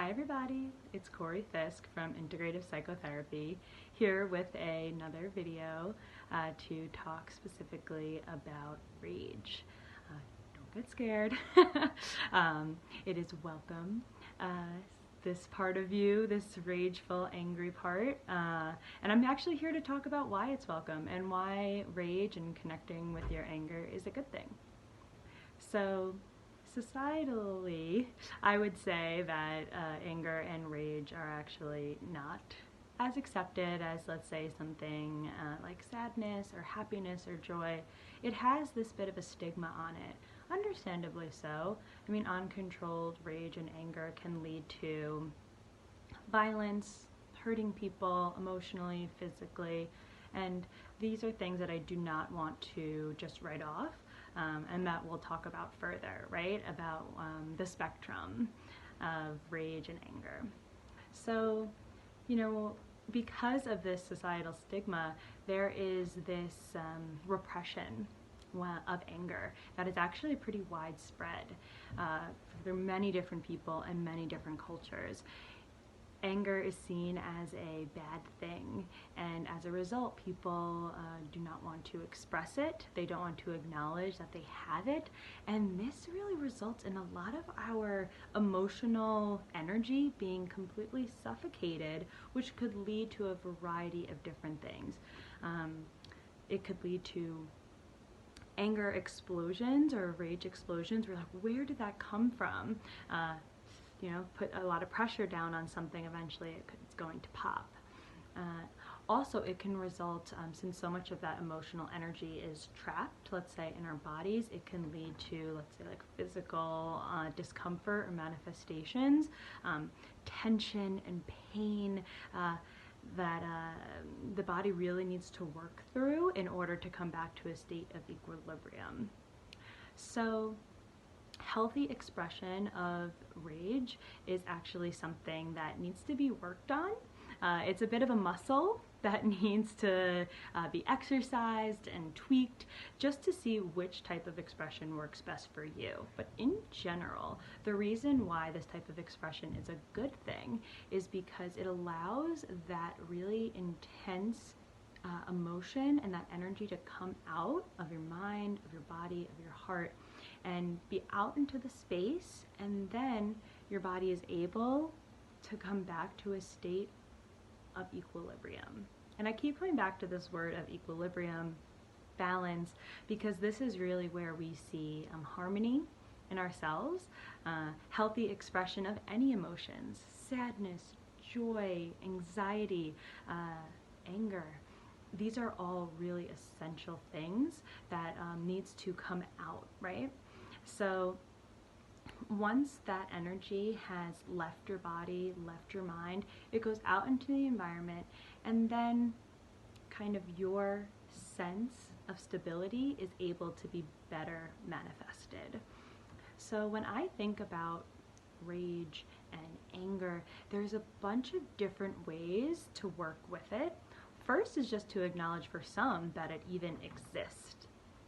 Hi everybody, it's Fisk from Integrative Psychotherapy, here with another video to talk specifically about rage. Don't get scared. It is welcome. This part of you, this rageful, angry part, and I'm actually here to talk about why it's welcome and why rage and connecting with your anger is a good thing. So, societally, I would say that anger and rage are actually not as accepted as, let's say, something like sadness or happiness or joy. It has this bit of a stigma on it, understandably so. I mean, uncontrolled rage and anger can lead to violence, hurting people emotionally, physically, and these are things that I do not want to just write off. And that we'll talk about further, right? About the spectrum of rage and anger. So, you know, because of this societal stigma, there is this repression of anger that is actually pretty widespread for many different people and many different cultures. Anger is seen as a bad thing, and as a result, people do not want to express it. They don't want to acknowledge that they have it, and this really results in a lot of our emotional energy being completely suffocated, which could lead to a variety of different things. It could lead to anger explosions or rage explosions. We're like, where did that come from? You know, put a lot of pressure down on something, eventually it's going to pop. Also, it can result, since so much of that emotional energy is trapped, let's say, in our bodies, it can lead to, let's say, like physical discomfort or manifestations, tension and pain that the body really needs to work through in order to come back to a state of equilibrium. So, healthy expression of rage is actually something that needs to be worked on. It's a bit of a muscle that needs to be exercised and tweaked just to see which type of expression works best for you. But in general, the reason why this type of expression is a good thing is because it allows that really intense emotion and that energy to come out of your mind, of your body, of your heart, and be out into the space, and then your body is able to come back to a state of equilibrium. And I keep coming back to this word of equilibrium, balance, because this is really where we see harmony in ourselves, healthy expression of any emotions, sadness, joy, anxiety, anger. These are all really essential things that needs to come out, right? So once that energy has left your body, left your mind, it goes out into the environment, and then kind of your sense of stability is able to be better manifested. So when I think about rage and anger, there's a bunch of different ways to work with it. First is just to acknowledge for some that it even exists,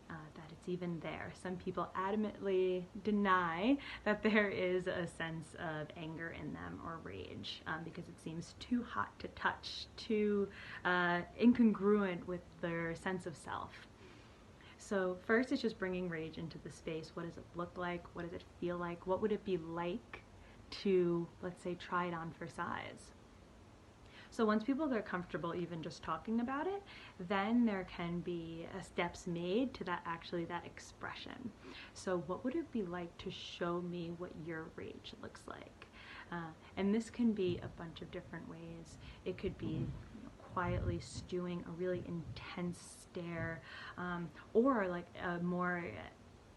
that it's even there. Some people adamantly deny that there is a sense of anger in them or rage because it seems too hot to touch, too incongruent with their sense of self. So first it's just bringing rage into the space. What does it look like? What does it feel like? What would it be like to, let's say, try it on for size? So once people get comfortable even just talking about it, then there can be steps made to that expression. So what would it be like to show me what your rage looks like? And this can be a bunch of different ways. It could be quietly stewing a really intense stare, or like a more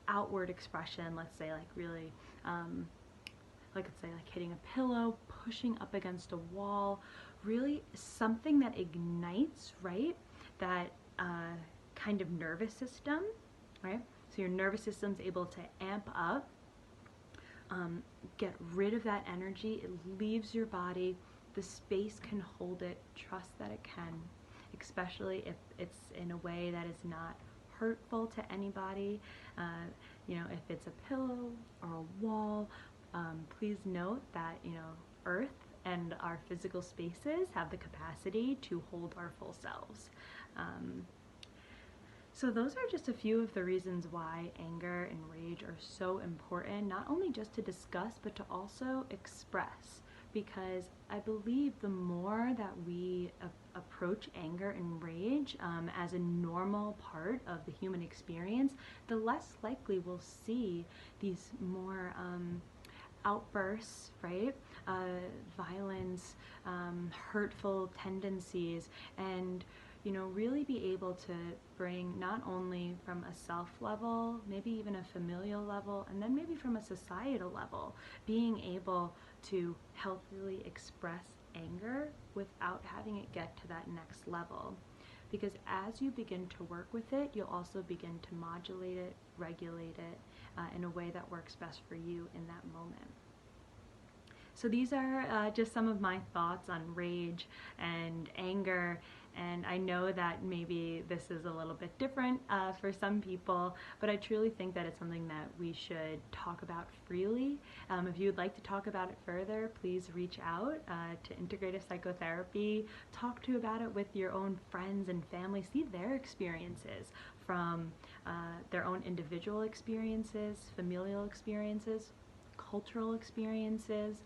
outward expression, let's say like really let's say like hitting a pillow, pushing up against a wall, really something that ignites, right, that kind of nervous system, right? So your nervous system's able to amp up, get rid of that energy, it leaves your body, the space can hold it, trust that it can, especially if it's in a way that is not hurtful to anybody. You know, if it's a pillow or a wall, Please note that, Earth and our physical spaces have the capacity to hold our full selves. So those are just a few of the reasons why anger and rage are so important, not only just to discuss, but to also express. Because I believe the more that we approach anger and rage as a normal part of the human experience, the less likely we'll see these more outbursts, right? Violence, hurtful tendencies, and really be able to bring, not only from a self level, maybe even a familial level, and then maybe from a societal level, being able to healthily express anger without having it get to that next level. Because as you begin to work with it, you'll also begin to modulate it, regulate it in a way that works best for you in that moment. So these are just some of my thoughts on rage and anger, and I know that maybe this is a little bit different for some people, but I truly think that it's something that we should talk about freely. If you'd like to talk about it further, please reach out to Integrative Psychotherapy. Talk about it with your own friends and family. See their experiences from their own individual experiences, familial experiences, cultural experiences,